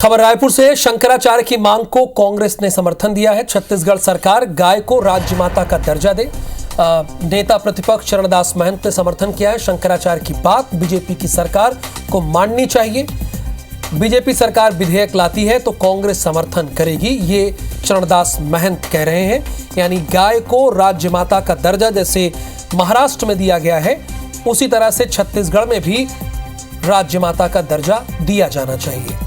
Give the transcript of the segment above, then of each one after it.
खबर रायपुर से। शंकराचार्य की मांग को कांग्रेस ने समर्थन दिया है। छत्तीसगढ़ सरकार गाय को राज्य माता का दर्जा दे। नेता प्रतिपक्ष चरणदास महंत ने समर्थन किया है। शंकराचार्य की बात बीजेपी की सरकार को माननी चाहिए। बीजेपी सरकार विधेयक लाती है तो कांग्रेस समर्थन करेगी, ये चरणदास महंत कह रहे हैं। यानी गाय को राज्य माता का दर्जा जैसे महाराष्ट्र में दिया गया है, उसी तरह से छत्तीसगढ़ में भी राज्य माता का दर्जा दिया जाना चाहिए।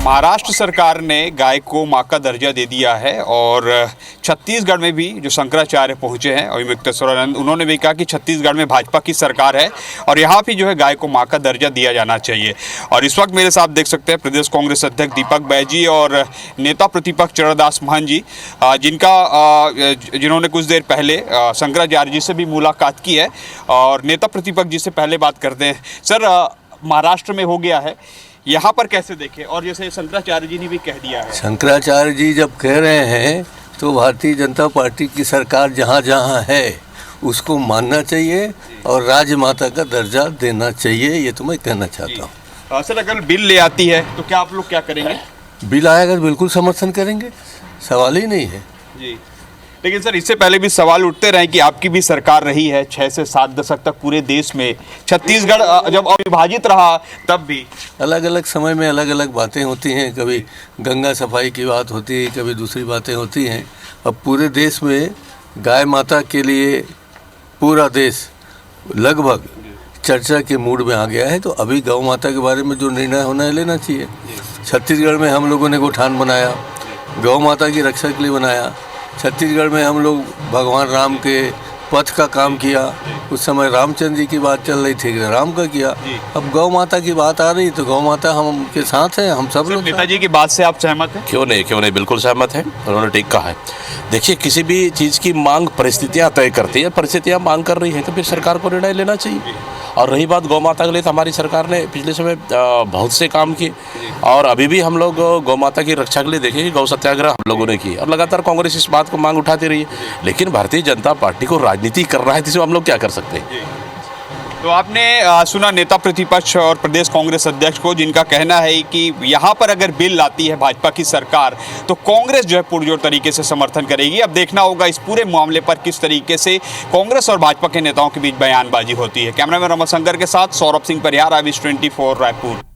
महाराष्ट्र सरकार ने गाय को मां का दर्जा दे दिया है और छत्तीसगढ़ में भी जो शंकराचार्य पहुंचे हैं अभिमुक्तेश्वरानंद, उन्होंने भी कहा कि छत्तीसगढ़ में भाजपा की सरकार है और यहाँ भी जो है गाय को मां का दर्जा दिया जाना चाहिए। और इस वक्त मेरे साथ देख सकते हैं प्रदेश कांग्रेस अध्यक्ष दीपक बैजी और नेता प्रतिपक्ष चरणदास महंत जी, जिन्होंने कुछ देर पहले शंकराचार्य जी से भी मुलाकात की है। और नेता प्रतिपक्ष जी से पहले बात करते हैं। सर, महाराष्ट्र में हो गया है, यहाँ पर कैसे देखें? और जैसे शंकराचार्य जी ने भी कह दिया है, शंकराचार्य जी जब कह रहे हैं तो भारतीय जनता पार्टी की सरकार जहाँ जहाँ है उसको मानना चाहिए और राजमाता का दर्जा देना चाहिए, ये तो मैं कहना चाहता हूँ। सर, अगर बिल ले आती है तो क्या आप लोग क्या करेंगे? बिल आएगा तो बिल्कुल समर्थन करेंगे, सवाल ही नहीं है जी। लेकिन सर, इससे पहले भी सवाल उठते रहे कि आपकी भी सरकार रही है 6 से 7 दशक तक पूरे देश में। छत्तीसगढ़ जब अविभाजित रहा तब भी अलग अलग समय में अलग अलग बातें होती हैं। कभी गंगा सफाई की बात होती है, कभी दूसरी बातें होती हैं। अब पूरे देश में गाय माता के लिए पूरा देश लगभग चर्चा के मूड में आ गया है, तो अभी गौ माता के बारे में जो निर्णय होना है लेना चाहिए। छत्तीसगढ़ में हम लोगों ने गोठान बनाया, गौ माता की रक्षा के लिए बनाया। छत्तीसगढ़ में हम लोग भगवान राम के पथ का काम किया। उस समय रामचंद्र जी की बात चल रही थी, राम का किया। अब गौ माता की बात आ रही तो गौ माता हम उनके साथ हैं, हम सब लोग। नेताजी की बात से आप सहमत हैं? क्यों नहीं, बिल्कुल सहमत है। उन्होंने ठीक कहा है। देखिए, किसी भी चीज़ की मांग परिस्थितियां तय करती है। परिस्थितियां मांग कर रही हैं तो फिर सरकार को निर्णय लेना चाहिए। और रही बात गौ माता के लिए, तो हमारी सरकार ने पिछले समय बहुत से काम किए और अभी भी हम लोग गौ माता की रक्षा के लिए देखें कि गौ सत्याग्रह हम लोगों ने की और लगातार कांग्रेस इस बात को मांग उठाती रही है। लेकिन भारतीय जनता पार्टी को राजनीति करना है, जिसमें हम लोग क्या कर सकते हैं। तो आपने सुना नेता प्रतिपक्ष और प्रदेश कांग्रेस अध्यक्ष को, जिनका कहना है कि यहाँ पर अगर बिल लाती है भाजपा की सरकार तो कांग्रेस जो है पुरजोर तरीके से समर्थन करेगी। अब देखना होगा इस पूरे मामले पर किस तरीके से कांग्रेस और भाजपा के नेताओं के बीच बयानबाजी होती है। कैमरामैन रमन शंकर के साथ सौरभ सिंह परिहार, IBS 24 रायपुर।